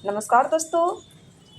नमस्कार दोस्तों,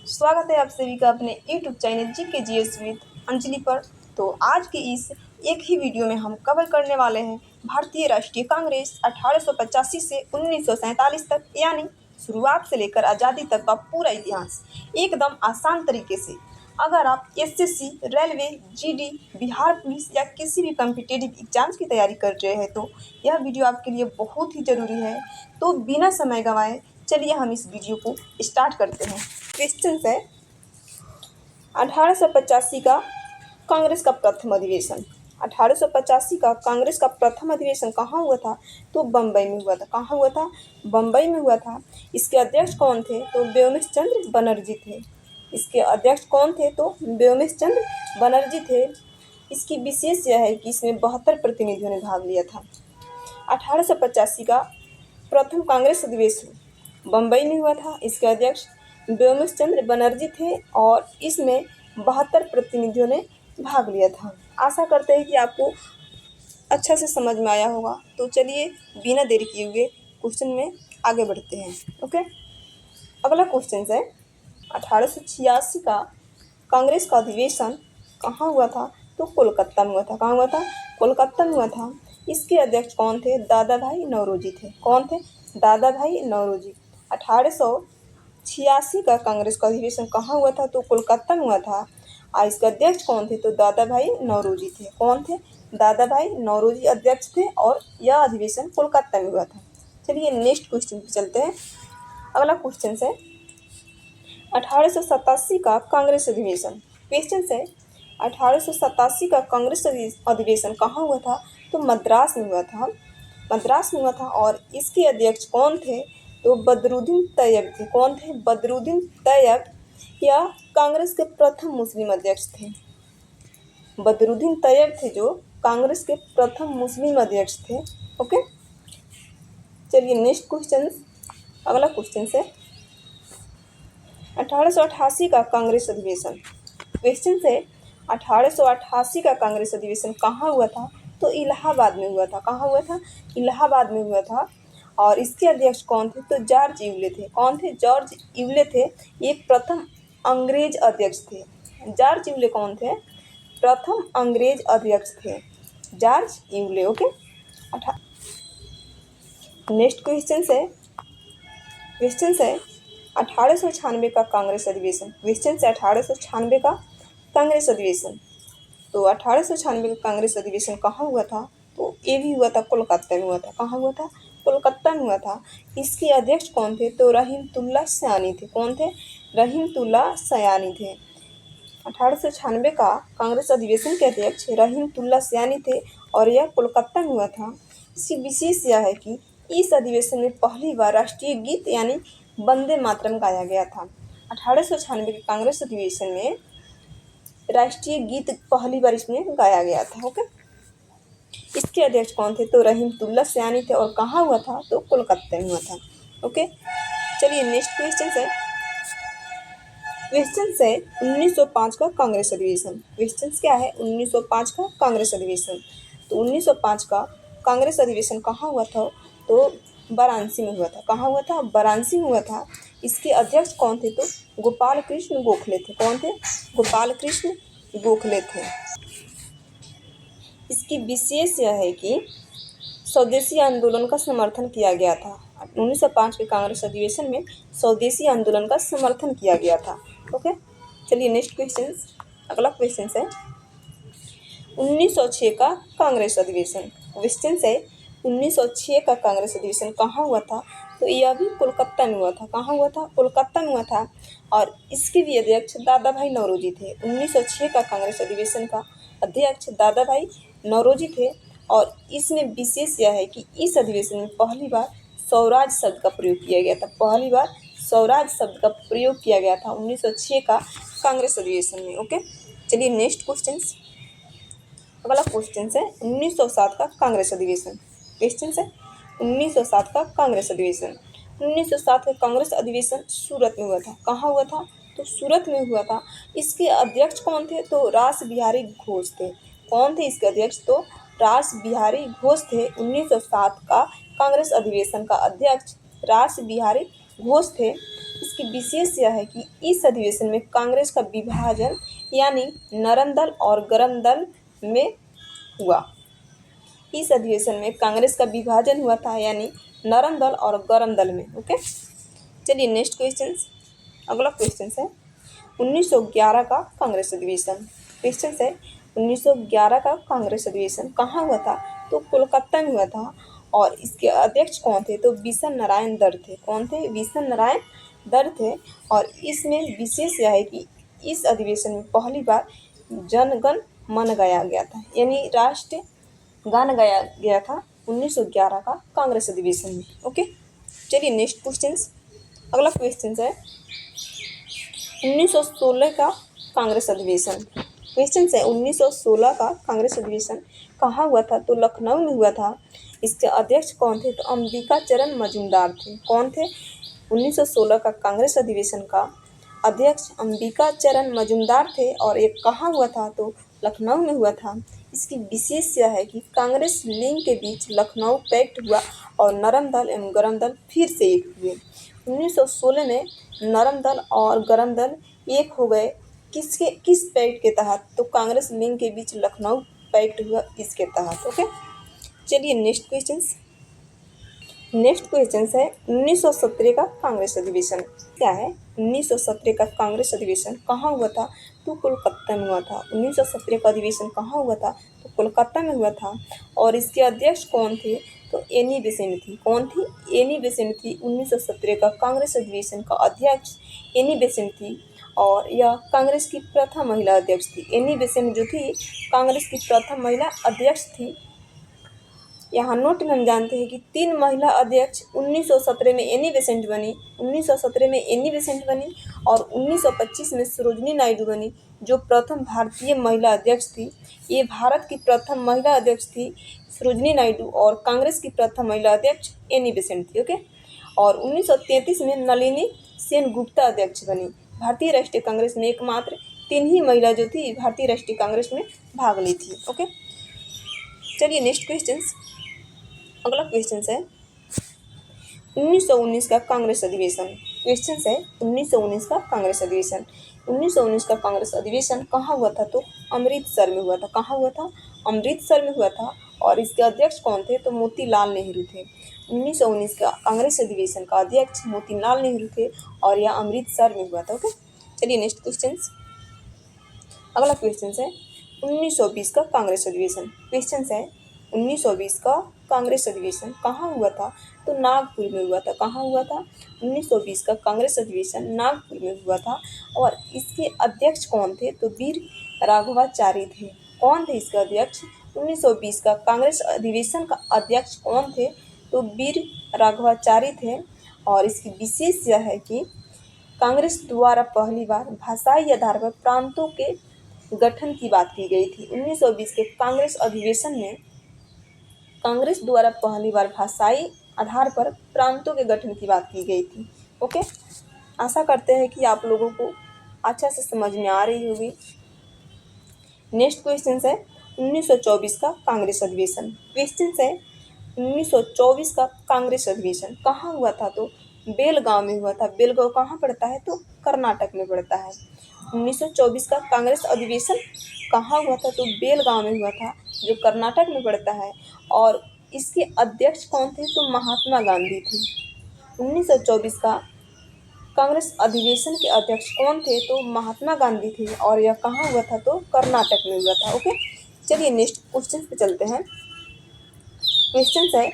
स्वागत है आप सभी का अपने YouTube channel GK GS with Anjali पर। तो आज के इस एक ही वीडियो में हम कवर करने वाले हैं भारतीय राष्ट्रीय कांग्रेस 1885 से 1947 तक, यानी शुरुआत से लेकर आज़ादी तक का पूरा इतिहास एकदम आसान तरीके से। अगर आप SSC, railway, GD, Bihar police या किसी भी कॉम्पिटिटिव एग्जाम्स की तैयारी कर रहे हैं तो यह वीडियो आपके लिए बहुत ही ज़रूरी है। तो बिना समय गंवाए चलिए हम इस वीडियो को स्टार्ट करते हैं। क्वेश्चन है 1885 का कांग्रेस का प्रथम अधिवेशन। 1885 का कांग्रेस का प्रथम अधिवेशन कहाँ हुआ था? तो बम्बई में हुआ था। कहाँ हुआ था? बम्बई में हुआ था। इसके अध्यक्ष कौन थे? तो व्योमेश चंद्र बनर्जी थे। इसके अध्यक्ष कौन थे? तो व्योमेश चंद्र बनर्जी थे। इसकी विशेष यह है कि इसमें 72 प्रतिनिधियों ने भाग लिया था। 1885 का प्रथम कांग्रेस अधिवेशन बम्बई में हुआ था। इसके अध्यक्ष व्योमेश चंद्र बनर्जी थे और इसमें 72 प्रतिनिधियों ने भाग लिया था। आशा करते हैं कि आपको अच्छा से समझ में आया होगा। तो चलिए बिना देरी किए हुए क्वेश्चन में आगे बढ़ते हैं। ओके, अगला क्वेश्चन है 1886 का कांग्रेस का अधिवेशन कहाँ हुआ था? तो कोलकाता में हुआ था। कहाँ हुआ था? कोलकाता में हुआ था। इसके अध्यक्ष कौन थे? दादा भाई नौरोजी थे। कौन थे? दादा भाई नौरोजी। 1886 का कांग्रेस का अधिवेशन कहाँ हुआ था? तो कोलकाता में हुआ था। और इसके अध्यक्ष कौन थे? तो दादा भाई नौरोजी थे। कौन थे? दादा भाई नौरोजी अध्यक्ष थे और यह अधिवेशन कोलकाता में हुआ था। चलिए नेक्स्ट क्वेश्चन पे चलते हैं। अगला क्वेश्चन है 1887 का कांग्रेस अधिवेशन। क्वेश्चन है 1887 का कांग्रेस अधिवेशन कहाँ हुआ था? तो मद्रास में हुआ था। मद्रास में हुआ था और इसके अध्यक्ष कौन थे? तो बदरुद्दीन तैयब थे। कौन थे? बदरुद्दीन तैयब या कांग्रेस के प्रथम मुस्लिम अध्यक्ष थे। बदरुद्दीन तैयब थे जो कांग्रेस के प्रथम मुस्लिम अध्यक्ष थे। ओके, चलिए नेक्स्ट क्वेश्चन। अगला क्वेश्चन है 1888 का कांग्रेस अधिवेशन। क्वेश्चन है 1888 का कांग्रेस अधिवेशन कहाँ हुआ था? तो इलाहाबाद में हुआ था। कहाँ हुआ था? इलाहाबाद में हुआ था और इसके अध्यक्ष कौन थे? तो जॉर्ज इवले थे। कौन थे? जॉर्ज इवले थे। ये प्रथम अंग्रेज अध्यक्ष थे। जॉर्ज इवले कौन थे? प्रथम अंग्रेज अध्यक्ष थे, जॉर्ज इवले। ओके, नेक्स्ट क्वेश्चन है 1896 का कांग्रेस अधिवेशन। क्वेश्चन है 1896 का कांग्रेस अधिवेशन। तो 1896 का कांग्रेस अधिवेशन कहाँ हुआ था? तो ये भी हुआ था कोलकाता में हुआ था। कहाँ हुआ था? कोलकाता में हुआ था। इसके अध्यक्ष कौन थे? तो रहीमतुल्ला सयानी थे। कौन थे? रहीमतुल्ला सयानी थे। 1896 का कांग्रेस अधिवेशन के अध्यक्ष रहीमतुल्ला सयानी थे और यह कोलकाता में हुआ था। इसकी विशेष यह है कि इस अधिवेशन में पहली बार राष्ट्रीय गीत यानी वंदे मातरम गाया गया था। 1896 के कांग्रेस अधिवेशन में राष्ट्रीय गीत पहली बार इसमें गाया गया था। ओके, इसके अध्यक्ष कौन थे? तो रहीमतुल्ला सयानी थे और कहाँ हुआ था? तो कोलकाता में हुआ था। ओके, चलिए नेक्स्ट क्वेश्चन है 1905 का कांग्रेस अधिवेशन। क्वेश्चन क्या है? 1905 का कांग्रेस अधिवेशन। तो 1905 का कांग्रेस अधिवेशन कहाँ हुआ था? तो वाराणसी में हुआ था। कहाँ हुआ था? वाराणसी में हुआ था। इसके अध्यक्ष कौन थे? तो गोपाल कृष्ण गोखले थे। कौन थे? गोपाल कृष्ण गोखले थे। इसकी विशेष यह है कि स्वदेशी आंदोलन का समर्थन किया गया था। 1905 के कांग्रेस अधिवेशन में स्वदेशी आंदोलन का समर्थन किया गया था। ओके, चलिए नेक्स्ट क्वेश्चन। अगला क्वेश्चन है 1906 का कांग्रेस अधिवेशन। क्वेश्चन है 1906 का कांग्रेस अधिवेशन कहाँ हुआ था? तो यह भी कोलकाता में हुआ था। कहाँ हुआ था? कोलकाता में हुआ था और इसके भी अध्यक्ष दादा भाई नौरोजी थे। 1906 का कांग्रेस अधिवेशन का अध्यक्ष दादा भाई नौरोजी थे और इसमें विशेष यह है कि इस अधिवेशन में पहली बार स्वराज शब्द का प्रयोग किया गया था। पहली बार स्वराज शब्द का प्रयोग किया गया था 1906 का कांग्रेस अधिवेशन में। ओके, चलिए नेक्स्ट क्वेश्चन। अगला क्वेश्चन है 1907 का कांग्रेस अधिवेशन। क्वेश्चन है 1907 का कांग्रेस अधिवेशन। 1907 का कांग्रेस अधिवेशन सूरत में हुआ था। कहाँ हुआ था? तो सूरत में हुआ था। इसके अध्यक्ष कौन थे? तो रास बिहारी घोष थे। कौन थे इसके अध्यक्ष? तो रास बिहारी घोष थे। 1907 का कांग्रेस अधिवेशन का अध्यक्ष रास बिहारी घोष थे। इसकी विशेष यह है कि इस अधिवेशन में कांग्रेस का विभाजन यानी नरम दल और गरम दल में हुआ। इस अधिवेशन में कांग्रेस का विभाजन हुआ था यानी नरम दल और गरम दल में। ओके, चलिए नेक्स्ट क्वेश्चन। अगला क्वेश्चन है 1911 का कांग्रेस अधिवेशन। क्वेश्चन है 1911 का कांग्रेस अधिवेशन कहाँ हुआ था? तो कोलकाता में हुआ था। और इसके अध्यक्ष कौन थे? तो बिशन नारायण दर थे। कौन थे? बिशन नारायण दर थे। और इसमें विशेष यह है कि इस अधिवेशन में पहली बार जनगण मन गाया गया था यानी राष्ट्रीय गान गाया गया था 1911 का कांग्रेस अधिवेशन में। ओके, चलिए नेक्स्ट क्वेश्चन। अगला क्वेश्चन है 1916 का कांग्रेस अधिवेशन। क्वेश्चन है 1916 का कांग्रेस अधिवेशन कहाँ हुआ था? तो लखनऊ में हुआ था। इसके अध्यक्ष कौन थे? तो अंबिका चरण मजूमदार थे। कौन थे? 1916 का कांग्रेस अधिवेशन का अध्यक्ष अंबिका चरण मजूमदार थे। और ये कहाँ हुआ था? तो लखनऊ में हुआ था। इसकी विशेष यह है कि कांग्रेस लिंग के बीच लखनऊ पैक्ट हुआ और नरम दल एवं गरम दल फिर से एक हुए। 1916 में नरम दल और गरम दल एक हो गए। किस पैक्ट के तहत? तो कांग्रेस लिंग के बीच लखनऊ पैक्ट हुआ इसके तहत। ओके, चलिए नेक्स्ट क्वेश्चन है 1917 का कांग्रेस अधिवेशन क्या है? 1917 का कांग्रेस अधिवेशन कहाँ हुआ था? तो कोलकाता में हुआ था। 1917 का अधिवेशन कहाँ हुआ था? तो कोलकाता में हुआ था। और इसके अध्यक्ष कौन थे? तो एनी बेसेंट थी। कौन थी? एनी बेसेंट थी। 1917 का कांग्रेस अधिवेशन का अध्यक्ष एनी बेसेंट थी। और यह कांग्रेस की प्रथम महिला अध्यक्ष थी। एनी बेसेंट जो थी कांग्रेस की प्रथम महिला अध्यक्ष थी। यहाँ नोट में हम जानते हैं कि 3 महिला अध्यक्ष 1917 में एनी बेसेंट बनी, 1917 में एनी बेसेंट बनी और 1925 में सरोजिनी नायडू बनी जो प्रथम भारतीय महिला अध्यक्ष थी। ये भारत की प्रथम महिला अध्यक्ष थी सरोजिनी नायडू और कांग्रेस की प्रथम महिला अध्यक्ष एनी बेसेंट थी। ओके, और 1933 में नलिनी सेनगुप्ता अध्यक्ष बनी। भारतीय राष्ट्रीय कांग्रेस में एकमात्र 3 ही महिला जो थी भारतीय राष्ट्रीय कांग्रेस में भाग ली थी। ओके, चलिए नेक्स्ट क्वेश्चन। अगला क्वेश्चन है 1919 का कांग्रेस अधिवेशन। क्वेश्चन है 1919 का कांग्रेस अधिवेशन। 1919 का कांग्रेस अधिवेशन कहाँ हुआ था? तो अमृतसर में हुआ था। कहाँ हुआ था? अमृतसर में हुआ था। और इसके अध्यक्ष कौन थे? तो मोतीलाल नेहरू थे। 1919 का कांग्रेस अधिवेशन का अध्यक्ष मोतीलाल नेहरू थे और यह अमृतसर में हुआ था। ओके, चलिए नेक्स्ट क्वेश्चन। अगला क्वेश्चन है 1920 का कांग्रेस अधिवेशन। क्वेश्चन है 1920 का कांग्रेस अधिवेशन कहाँ हुआ था? तो नागपुर में हुआ था। कहाँ हुआ था? 1920 का कांग्रेस अधिवेशन नागपुर में हुआ था। और इसके अध्यक्ष कौन थे? तो वीर राघवाचारी थे। कौन थे इसके अध्यक्ष? 1920 का कांग्रेस अधिवेशन का अध्यक्ष कौन थे? तो वीर राघवाचारी थे। और इसकी विशेष यह है कि कांग्रेस द्वारा पहली बार भाषाई आधार पर प्रांतों के गठन की बात की गई थी। 1920 के कांग्रेस अधिवेशन में कांग्रेस द्वारा पहली बार भाषाई आधार पर प्रांतों के गठन की बात की गई थी। ओके, आशा करते हैं कि आप लोगों को अच्छा से समझ में आ रही होगी। नेक्स्ट क्वेश्चन है 1924 का कांग्रेस अधिवेशन। क्वेश्चन है 1924 का कांग्रेस अधिवेशन कहाँ हुआ था? तो बेलगांव में हुआ था। बेलगांव कहाँ पड़ता है? तो कर्नाटक में पड़ता है। 1924 का कांग्रेस अधिवेशन कहाँ हुआ था? तो बेलगांव में हुआ था जो कर्नाटक में पड़ता है। और इसके अध्यक्ष कौन थे? तो महात्मा गांधी थे। 1924 का कांग्रेस अधिवेशन के अध्यक्ष कौन थे? तो महात्मा गांधी थे। और यह कहाँ हुआ था? तो कर्नाटक में हुआ था। ओके, चलिए नेक्स्ट क्वेश्चन पे चलते हैं। क्वेश्चन है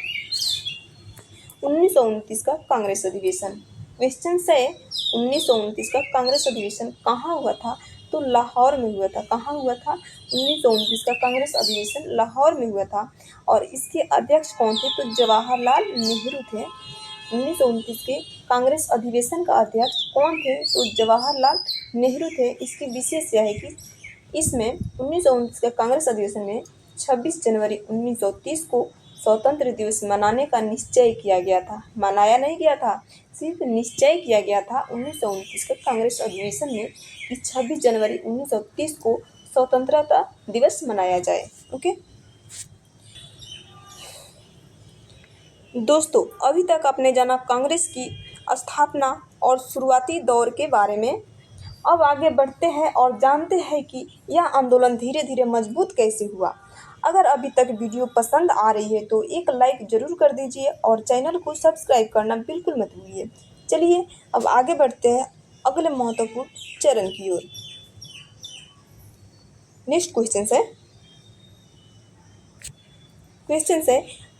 1929 का कांग्रेस अधिवेशन। क्वेश्चन है 1929 का कांग्रेस अधिवेशन कहाँ हुआ था? तो लाहौर में हुआ था। कहाँ हुआ था? 1929 का कांग्रेस अधिवेशन लाहौर में हुआ था। और इसके अध्यक्ष कौन थे? तो जवाहरलाल नेहरू थे। 1929 के कांग्रेस अधिवेशन का अध्यक्ष कौन थे? तो जवाहरलाल नेहरू थे। इसकी विशेष यह है कि इसमें 1929 के कांग्रेस अधिवेशन में 26 जनवरी 1930 को स्वतंत्र दिवस मनाने का निश्चय किया गया था। मनाया नहीं गया था, सिर्फ निश्चय किया गया था 1929 के कांग्रेस अधिवेशन में कि 26 जनवरी 1930 को स्वतंत्रता दिवस मनाया जाए। ओके दोस्तों, अभी तक आपने जाना कांग्रेस की स्थापना और शुरुआती दौर के बारे में। अब आगे बढ़ते हैं और जानते हैं कि यह आंदोलन धीरे धीरे मजबूत कैसे हुआ। अगर अभी तक वीडियो पसंद आ रही है तो एक लाइक ज़रूर कर दीजिए और चैनल को सब्सक्राइब करना बिल्कुल मत भूलिए। चलिए अब आगे बढ़ते हैं अगले महत्वपूर्ण चरण की ओर। नेक्स्ट क्वेश्चन है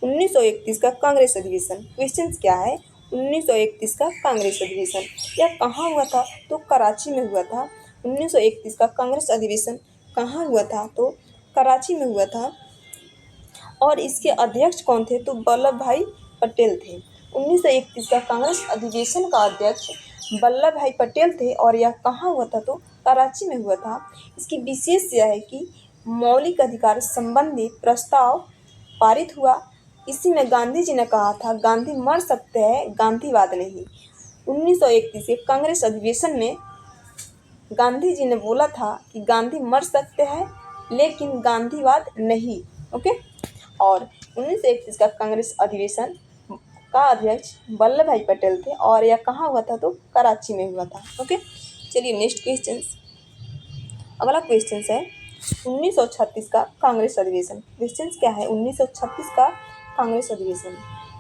1931 का कांग्रेस अधिवेशन। क्वेश्चन क्या है? 1931 का कांग्रेस अधिवेशन यह कहाँ हुआ था? तो कराची में हुआ था। 1931 का कांग्रेस अधिवेशन कहाँ हुआ था? तो कराची में हुआ था। और इसके अध्यक्ष कौन थे? तो वल्लभ भाई पटेल थे। 1931 का कांग्रेस अधिवेशन का अध्यक्ष वल्लभ भाई पटेल थे और यह कहाँ हुआ था? तो कराची में हुआ था। इसकी विशेष यह है कि मौलिक अधिकार संबंधी प्रस्ताव पारित हुआ। इसी में गांधी जी ने कहा था गांधी मर सकते हैं, गांधीवाद नहीं। 1931 के कांग्रेस अधिवेशन में गांधी जी ने बोला था कि गांधी मर सकते हैं लेकिन गांधीवाद नहीं। ओके। और 1931 का कांग्रेस अधिवेशन का अध्यक्ष वल्लभ भाई पटेल थे और यह कहाँ हुआ था? तो कराची में हुआ था। ओके। चलिए नेक्स्ट क्वेश्चन। अगला क्वेश्चन है 1936 का कांग्रेस अधिवेशन। क्वेश्चन क्या है? 1936 का कांग्रेस अधिवेशन।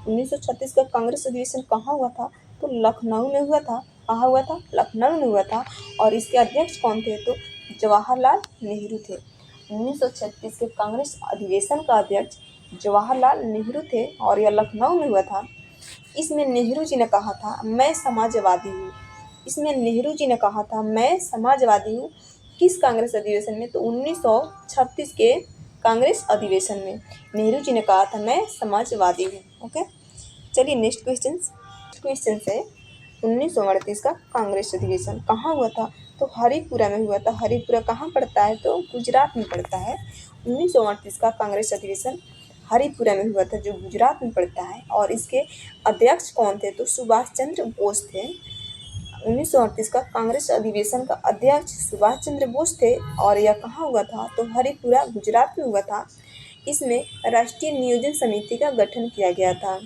1936 का कांग्रेस अधिवेशन कहाँ हुआ था? तो लखनऊ में हुआ था। कहाँ हुआ था? लखनऊ में हुआ था। और इसके अध्यक्ष कौन थे? तो जवाहरलाल नेहरू थे। 1936 के कांग्रेस अधिवेशन का अध्यक्ष जवाहरलाल नेहरू थे और यह लखनऊ में हुआ था। इसमें नेहरू जी ने कहा था मैं समाजवादी हूँ। इसमें नेहरू जी ने कहा था मैं समाजवादी हूँ। किस कांग्रेस अधिवेशन में? तो 1936 के कांग्रेस अधिवेशन में नेहरू जी ने कहा था मैं समाजवादी हूँ। ओके। चलिए नेक्स्ट क्वेश्चन है 1938 का कांग्रेस अधिवेशन कहाँ हुआ था? तो हरिपुरा में हुआ था। हरिपुरा कहाँ पड़ता है? तो गुजरात में पड़ता है। 1938 का कांग्रेस अधिवेशन हरिपुरा में हुआ था जो गुजरात में पड़ता है। और इसके अध्यक्ष कौन थे? तो सुभाष चंद्र बोस थे। 1938 का कांग्रेस अधिवेशन का अध्यक्ष सुभाष चंद्र बोस थे और यह कहाँ हुआ था? तो हरिपुरा गुजरात में हुआ था। इसमें राष्ट्रीय नियोजन समिति का गठन किया गया था।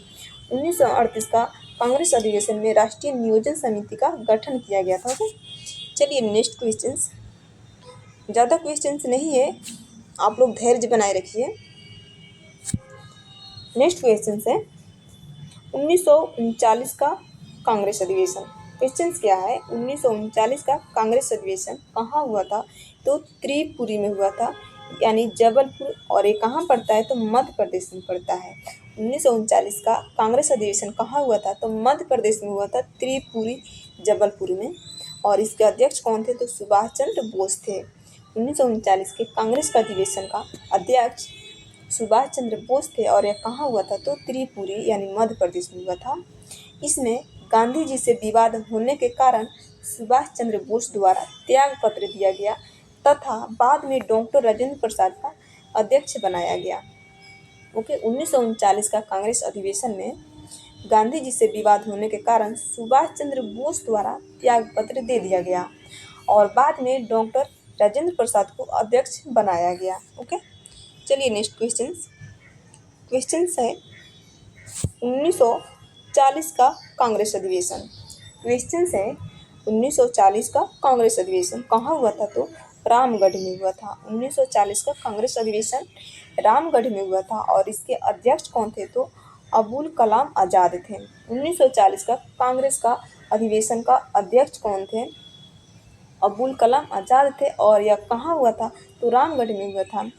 1938 का कांग्रेस अधिवेशन में राष्ट्रीय नियोजन समिति का गठन किया गया था। ओके। चलिए नेक्स्ट क्वेश्चन। ज़्यादा क्वेश्चंस नहीं है, आप लोग धैर्य बनाए रखिए। नेक्स्ट क्वेश्चन है 1939 का कांग्रेस अधिवेशन। क्वेश्चन क्या है? 1939 का कांग्रेस अधिवेशन कहाँ हुआ था? तो त्रिपुरी में हुआ था यानी जबलपुर। और ये कहाँ पड़ता है? तो मध्य प्रदेश में पड़ता है। 1939 का कांग्रेस अधिवेशन कहाँ हुआ था? तो मध्य प्रदेश में हुआ था, त्रिपुरी जबलपुर में। और इसके अध्यक्ष कौन थे? तो सुभाष चंद्र बोस थे। 1939 के कांग्रेस का अधिवेशन का अध्यक्ष सुभाष चंद्र बोस थे और यह कहाँ हुआ था? तो त्रिपुरी यानी मध्य प्रदेश में हुआ था। इसमें गांधी जी से विवाद होने के कारण सुभाष चंद्र बोस द्वारा त्याग पत्र दिया गया तथा बाद में डॉक्टर राजेंद्र प्रसाद का अध्यक्ष बनाया गया। ओके। 1939 का कांग्रेस अधिवेशन में गांधी जी से विवाद होने के कारण सुभाष चंद्र बोस द्वारा त्याग पत्र दे दिया गया और बाद में डॉक्टर राजेंद्र प्रसाद को अध्यक्ष बनाया गया। ओके। चलिए नेक्स्ट क्वेश्चन है 1940 का कांग्रेस अधिवेशन। क्वेश्चन है 1940 का कांग्रेस अधिवेशन कहाँ हुआ था? तो रामगढ़ में हुआ था। 1940 का कांग्रेस अधिवेशन रामगढ़ में हुआ था और इसके अध्यक्ष कौन थे? तो अबुल कलाम आज़ाद थे। 1940 का कांग्रेस का अधिवेशन का अध्यक्ष कौन थे? अबुल कलाम आज़ाद थे और यह कहाँ हुआ था? तो रामगढ़ में हुआ था।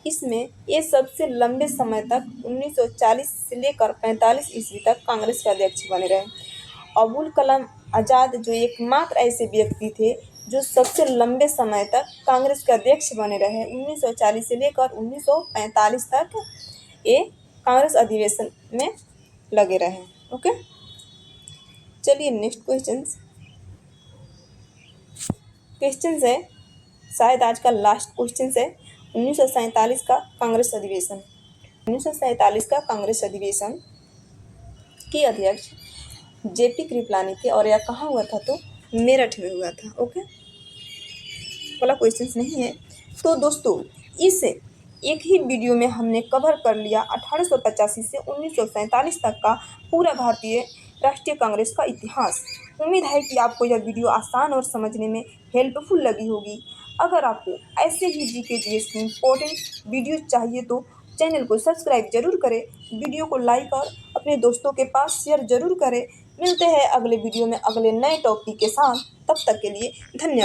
इसमें ये सबसे लंबे समय तक 1940 से लेकर 45 ईस्वी तक कांग्रेस के अध्यक्ष बने रहे। अबुल कलाम आज़ाद जो एकमात्र ऐसे व्यक्ति थे जो सबसे लंबे समय तक कांग्रेस के अध्यक्ष बने रहे। 1940 से लेकर 1945 तक ये कांग्रेस अधिवेशन में लगे रहे। ओके। चलिए नेक्स्ट क्वेश्चन है शायद आज का लास्ट क्वेश्चन है 1947 का कांग्रेस अधिवेशन। 1947 का कांग्रेस अधिवेशन के अध्यक्ष जेपी कृपलानी थे और यह कहाँ हुआ था? तो मेरठ में हुआ था। ओके। वाला क्वेश्चन नहीं है। तो दोस्तों इस एक ही वीडियो में हमने कवर कर लिया 1885 से 1947 तक का पूरा भारतीय राष्ट्रीय कांग्रेस का इतिहास। उम्मीद है कि आपको यह वीडियो आसान और समझने में हेल्पफुल लगी होगी। अगर आपको ऐसे ही जीके जीएस की इम्पोर्टेंट वीडियो चाहिए तो चैनल को सब्सक्राइब जरूर करें, वीडियो को लाइक और अपने दोस्तों के पास शेयर जरूर करें। मिलते हैं अगले वीडियो में अगले नए टॉपिक के साथ। तब तक के लिए धन्यवाद।